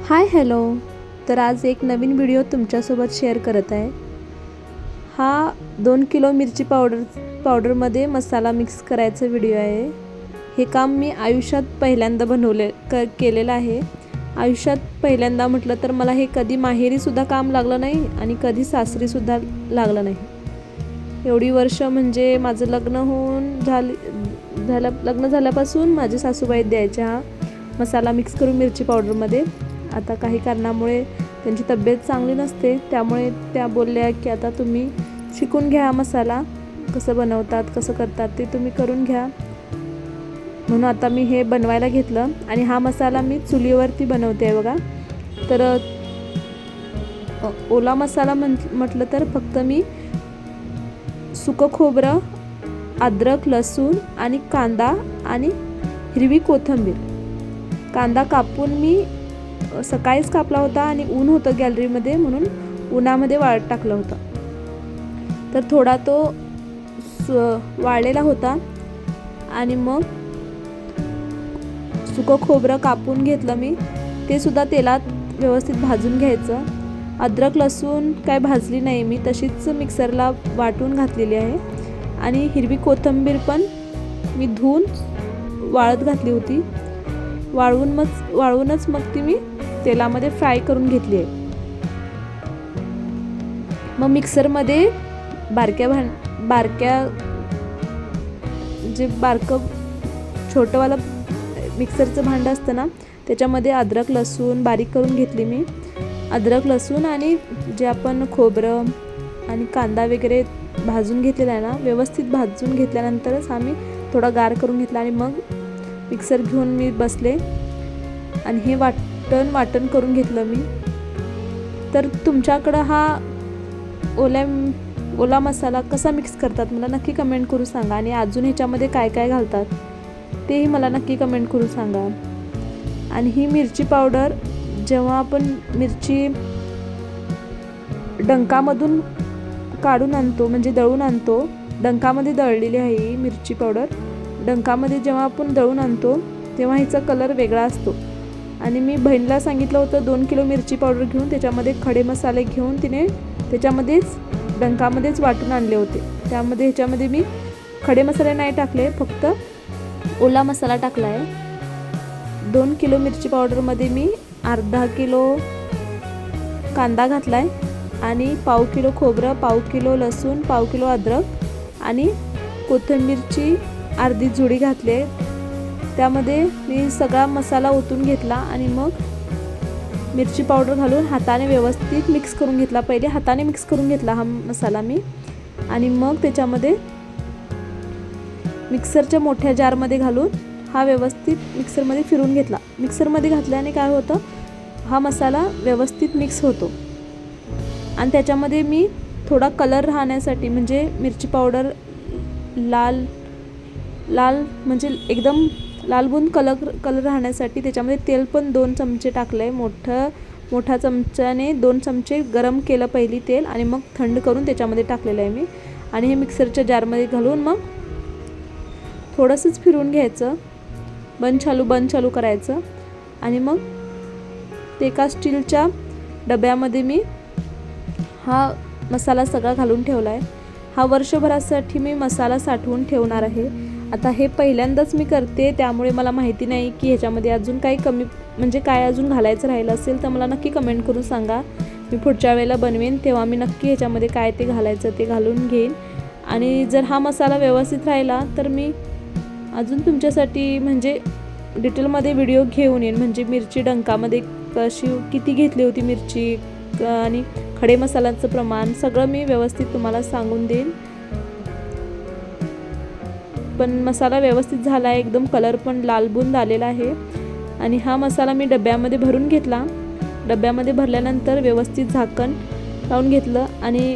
Hi hello. तर आज एक नवीन व्हिडिओ तुमच्यासोबत शेअर करत आहे. हा 2 किलो मिरची पावडरमध्ये मसाला मिक्स करायचा व्हिडिओ आहे. हे काम मी आयुष्यात पहिल्यांदा केलेलं आहे. आयुष्यात पहिल्यांदा म्हटलं तर मला हे कधी माहेरीसुद्धा काम लागलं नाही आणि कधी सासरीसुद्धा लागलं नाही. एवढी वर्ष म्हणजे माझं लग्न झाल्यापासून माझे सासूबाई द्यायच्या हा मसाला मिक्स करून मिरची पावडरमध्ये. आता काही कारणामुळे त्यांची तब्येत चांगली नसते, त्यामुळे त्या बोलल्या की आता तुम्ही शिकून घ्या, मसाला कसं बनवतात, कसं करतात ते तुम्ही करून घ्या. म्हणून आता मी हे बनवायला घेतलं आणि हा मसाला मी चुलीवरती बनवते आहे बघा. तर ओला मसाला म्हटलं तर फक्त मी सुकं खोबरं, अद्रक, लसूण आणि कांदा आणि हिरवी कोथिंबीर. कांदा कापून मी सकाळीच कापला होता आणि ऊन होतं गॅलरीमध्ये म्हणून उन्हामध्ये वाळत टाकलं होतं. तर थोडा तो वाळलेला होता आणि मग सुकं खोबरं कापून घेतलं मी, ते सुद्धा तेलात व्यवस्थित भाजून घ्यायचं. अद्रक लसूण काय भाजली नाही मी, तशीच मिक्सरला वाटून घातलेली आहे. आणि हिरवी कोथिंबीर पण मी धुवून वाळत घातली होती. वाळवूनच मग ती मी तेलामध्ये फ्राय करून घेतली आहे. मग मिक्सरमध्ये बारकं छोटंवालं मिक्सरचं भांडं असतं ना, त्याच्यामध्ये अद्रक लसूण बारीक करून घेतली मी. अद्रक लसूण आणि जे आपण खोबरं आणि कांदा वगैरे भाजून घेतलेला आहे ना, व्यवस्थित भाजून घेतल्यानंतरच आम्ही थोडा गार करून घेतला आणि मग मिक्सर घेऊन मी बसले आणि हे वाटण करून घेतलं मी. तर तुमच्याकडं हा ओला मसाला कसा मिक्स करतात मला नक्की कमेंट करून सांगा. आणि अजून ह्याच्यामध्ये काय काय घालतात तेही मला नक्की कमेंट करून सांगा. आणि ही मिरची पावडर जेव्हा आपण मिरची डंकामधून काढून आणतो, म्हणजे दळून आणतो, डंकामध्ये दळलेली आहे ही मिरची पावडर. डंकामध्ये जेव्हा आपण दळून आणतो तेव्हा हिचा कलर वेगळा असतो. आणि मी बहिणीला सांगितलं होतं 2 किलो मिरची पावडर घेऊन त्याच्यामध्ये खडे मसाले घेऊन तिने त्याच्यामध्येच डंकामध्येच वाटून आणले होते. ह्याच्यामध्ये मी खडे मसाले नाही टाकले, फक्त ओला मसाला टाकला आहे. 2 किलो मिरची पावडरमध्ये मी अर्धा किलो कांदा घातला आहे आणि पाव किलो खोबरं, पाव किलो लसूण, पाव किलो अद्रक आणि कोथिंबीरची अर्धी जुडी घातली आहे. त्यामध्ये मी सगळा मसाला ओतून घेतला आणि मग मिरची पावडर घालून हाताने व्यवस्थित मिक्स करून घेतला. पहिले हाताने मिक्स करून घेतला हा मसाला मी आणि मग त्याच्यामध्ये मिक्सरच्या मोठ्या जारमध्ये घालून हा व्यवस्थित मिक्सरमध्ये फिरून घेतला. मिक्सरमध्ये घातल्याने काय होतं, हा मसाला व्यवस्थित मिक्स होतो. आणि त्याच्यामध्ये मी थोडा कलर राहण्यासाठी, म्हणजे मिरची पावडर लाल म्हणजे एकदम लालबुंद कलर राहण्यासाठी त्याच्यामध्ये तेल पण 2 चमचे टाकलं आहे. मोठ्या चमच्याने 2 चमचे गरम केलं पहिली तेल आणि मग थंड करून त्याच्यामध्ये टाकलेलं आहे मी. आणि हे मिक्सरच्या जारमध्ये घालून मग थोडंसंच फिरून घ्यायचं, बंद चालू करायचं. आणि मग ते एका स्टीलच्या डब्यामध्ये मी हा मसाला सगळा घालून ठेवला आहे. हा वर्षभरासाठी मी मसाला साठवून ठेवणार आहे. आता हे पहिल्यांदाच मी करते, त्यामुळे मला माहिती नाही की ह्याच्यामध्ये अजून काही कमी, म्हणजे काय अजून घालायचं राहिलं असेल तर मला नक्की कमेंट करून सांगा. मी पुढच्या वेळेला बनवेन तेव्हा मी नक्की ह्याच्यामध्ये काय ते घालायचं ते घालून घेईन. आणि जर हा मसाला व्यवस्थित राहिला तर मी अजून तुमच्यासाठी म्हणजे डिटेलमध्ये व्हिडिओ घेऊन येईन. म्हणजे मिरची डंकामध्ये किती घेतली होती मिरची आणि खडे मसाल्यांचं प्रमाण सगळं मी व्यवस्थित तुम्हाला सांगून देईन. पण मसाला व्यवस्थित झाला आहे, एकदम कलर पण लालबुंद आलेला आहे. आणि हा मसाला मी डब्यामध्ये भरून घेतला. डब्यामध्ये भरल्यानंतर व्यवस्थित झाकण लावून घेतलं आणि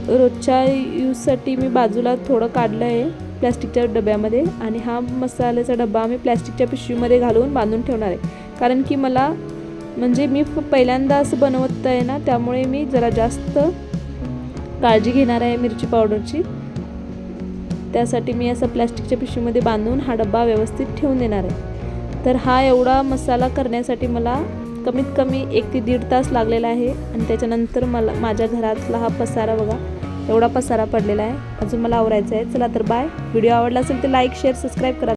रोजच्या यूजसाठी मी बाजूला थोडं काढलं आहे प्लॅस्टिकच्या डब्यामध्ये. आणि हा मसाल्याचा डबा मी प्लॅस्टिकच्या पिशवीमध्ये घालून बांधून ठेवणार आहे. कारण की म्हणजे मी पहिल्यांदा असं बनवत आहे ना, त्यामुळे मी जरा जास्त काळजी घेणार आहे मिरची पावडरची. त्यासाठी मी असं प्लॅस्टिकच्या पिशवीमध्ये बांधून हा डबा व्यवस्थित ठेवून देणार आहे. तर हा एवढा मसाला करण्यासाठी मला कमीत कमी 1 ते 1.5 तास लागलेला आहे आणि त्याच्यानंतर मला माझ्या घरातला हा पसारा बघा, एवढा पसारा पडलेला आहे. अजून मला आवरायचं आहे. चला तर बाय. व्हिडिओ आवडला असेल तर लाईक, शेअर, सबस्क्राईब करा.